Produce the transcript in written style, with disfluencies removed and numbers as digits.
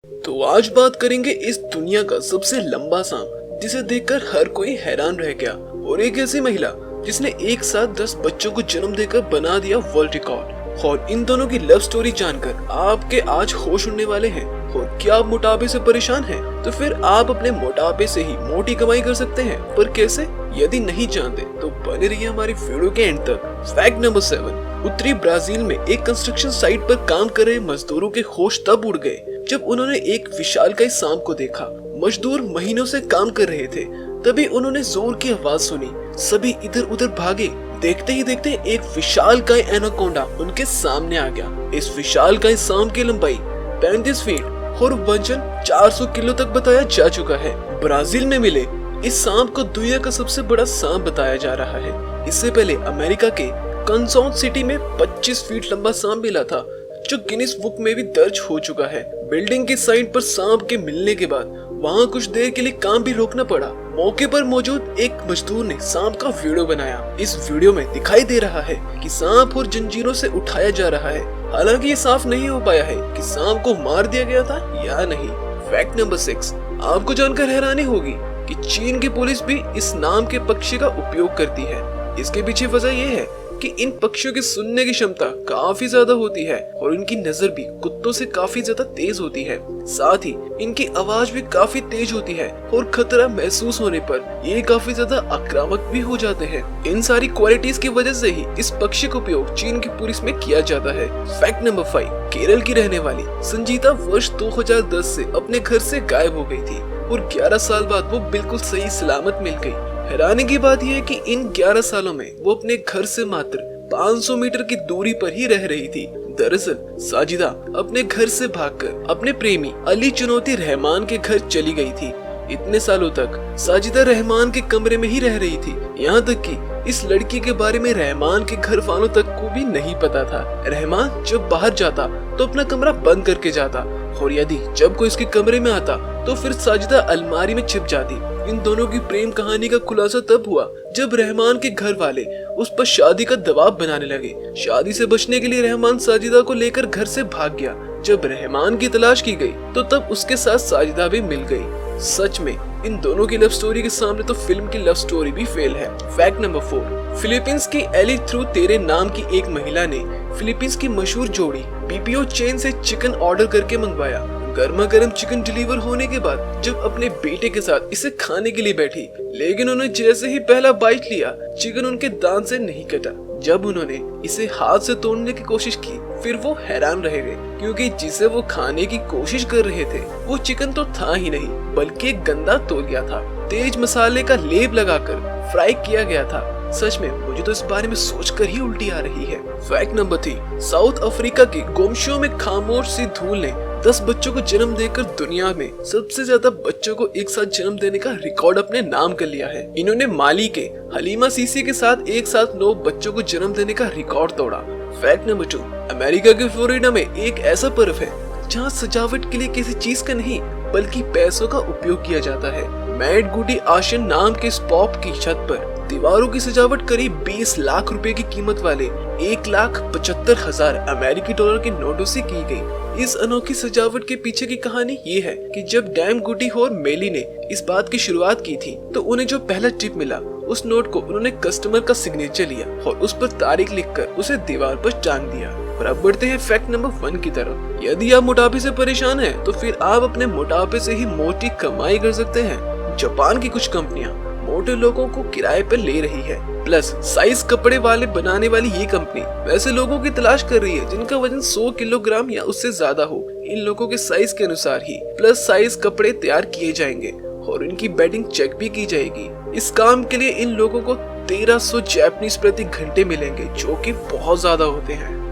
तो आज बात करेंगे इस दुनिया का सबसे लंबा सांप जिसे देखकर हर कोई हैरान रह गया, और एक ऐसी महिला जिसने एक साथ 10 बच्चों को जन्म देकर बना दिया वर्ल्ड रिकॉर्ड। और इन दोनों की लव स्टोरी जानकर आपके आज होश उड़ने वाले हैं। और क्या आप मोटापे से परेशान हैं? तो फिर आप अपने मोटापे से ही मोटी कमाई कर सकते हैं, पर कैसे? यदि नहीं जानते तो बने रहिए हमारी वीडियो के एंड तक। Fact number 7। उत्तरी ब्राजील में एक कंस्ट्रक्शन साइट पर काम कर रहे मजदूरों के होश तब उड़ गए जब उन्होंने एक विशालकाय सांप को देखा। मजदूर महीनों से काम कर रहे थे, तभी उन्होंने जोर की आवाज सुनी। सभी इधर उधर भागे। देखते ही देखते एक विशालकाय एनाकोंडा उनके सामने आ गया। इस विशालकाय सांप की लंबाई 35 फीट और वजन 400 किलो तक बताया जा चुका है। ब्राजील में मिले इस सांप को दुनिया का सबसे बड़ा सांप बताया जा रहा है। इससे पहले अमेरिका के कंसॉन सिटी में 25 फीट लंबा सांप मिला था, जो गिनीज बुक में भी दर्ज हो चुका है। बिल्डिंग की साइट पर सांप के मिलने के बाद वहां कुछ देर के लिए काम भी रोकना पड़ा। मौके पर मौजूद एक मजदूर ने सांप का वीडियो बनाया। इस वीडियो में दिखाई दे रहा है कि सांप और जंजीरों से उठाया जा रहा है। हालांकि ये साफ नहीं हो पाया है कि सांप को मार दिया गया था या नहीं। Fact number 6। आपको जानकर हैरानी होगी कि चीन की पुलिस भी इस नाम के पक्षी का उपयोग करती है। इसके पीछे वजह यह है कि इन पक्षियों की सुनने की क्षमता काफी ज्यादा होती है और इनकी नजर भी कुत्तों से काफी ज्यादा तेज होती है। साथ ही इनकी आवाज भी काफी तेज होती है और खतरा महसूस होने पर ये काफी ज्यादा आक्रामक भी हो जाते हैं। इन सारी क्वालिटीज की वजह से ही इस पक्षी का उपयोग चीन की पुलिस में किया जाता है। Fact number 5। केरल की रहने वाली संजीता वर्ष 2010 से अपने घर से गायब हो गई थी और 11 साल बाद वो बिल्कुल सही सलामत मिल गई। हैरानी की बात यह है कि इन 11 सालों में वो अपने घर से मात्र 500 मीटर की दूरी पर ही रह रही थी। दरअसल साजिदा अपने घर से भागकर अपने प्रेमी अली चुनौती रहमान के घर चली गई थी। इतने सालों तक साजिदा रहमान के कमरे में ही रह रही थी, यहाँ तक कि इस लड़की के बारे में रहमान के घर वालों तक को भी नहीं पता था। रहमान जब बाहर जाता तो अपना कमरा बंद करके जाता, और यदि जब कोई इसके कमरे में आता तो फिर साजिदा अलमारी में छिप जाती। इन दोनों की प्रेम कहानी का खुलासा तब हुआ जब रहमान के घर वाले उस पर शादी का दबाव बनाने लगे। शादी से बचने के लिए रहमान साजिदा को लेकर घर से भाग गया। जब रहमान की तलाश की गई तो तब उसके साथ साजिदा भी मिल गई। सच में इन दोनों की लव स्टोरी के सामने तो फिल्म की लव स्टोरी भी फेल है। Fact number 4। फिलीपींस की एली थ्रू तेरे नाम की एक महिला ने फिलीपींस की मशहूर जोड़ी बीपीओ चेन से चिकन ऑर्डर करके मंगवाया। गर्मा गर्म चिकन डिलीवर होने के बाद जब अपने बेटे के साथ इसे खाने के लिए बैठी, लेकिन उन्होंने जैसे ही पहला बाइट लिया, चिकन उनके दांत से नहीं कटा। जब उन्होंने इसे हाथ से तोड़ने की कोशिश की, फिर वो हैरान रह गए, क्योंकि जिसे वो खाने की कोशिश कर रहे थे वो चिकन तो था ही नहीं, बल्कि एक गंदा तौलिया था। तेज मसाले का लेप लगाकर फ्राई किया गया था। सच में मुझे तो इस बारे में सोचकर ही उल्टी आ रही है। Fact number 3। साउथ अफ्रीका के गोमशो में खामोश सी धूल ने 10 बच्चों को जन्म देकर दुनिया में सबसे ज्यादा बच्चों को एक साथ जन्म देने का रिकॉर्ड अपने नाम कर लिया है। इन्होंने माली के हलीमा सीसी के साथ एक साथ 9 बच्चों को जन्म देने का रिकॉर्ड तोड़ा। Fact number 2। अमेरिका के फ्लोरिडा में एक ऐसा पर्व है जहाँ सजावट के लिए किसी चीज का नहीं बल्कि पैसों का उपयोग किया जाता है। मैड गुडी आशन नाम के इस पॉप की छत पर दीवारों की सजावट करीब 20 लाख रुपए की कीमत वाले 1,75,000 अमेरिकी डॉलर के नोटों से की गई। इस अनोखी सजावट के पीछे की कहानी ये है कि जब डैम गुडी और मेली ने इस बात की शुरुआत की थी तो उन्हें जो पहला टिप मिला, उस नोट को उन्होंने कस्टमर का सिग्नेचर लिया और उस पर तारीख लिखकर उसे दीवार पर टांग दिया। और अब बढ़ते हैं फैक्ट नंबर 1 की तरफ। यदि आप मोटापे से परेशान हैं, तो फिर आप अपने मोटापे से ही मोटी कमाई कर सकते हैं। जापान की कुछ कंपनियां मोटे लोगों को किराए पर ले रही है। प्लस साइज कपड़े वाले बनाने वाली ये कंपनी वैसे लोगों की तलाश कर रही है जिनका वजन 100 किलोग्राम या उससे ज्यादा हो। इन लोगों के साइज के अनुसार ही प्लस साइज कपड़े तैयार किए जाएंगे और इनकी बेडिंग चेक भी की जाएगी। इस काम के लिए इन लोगों को 1300 जापानीज प्रति घंटे मिलेंगे, जो कि बहुत ज्यादा होते हैं।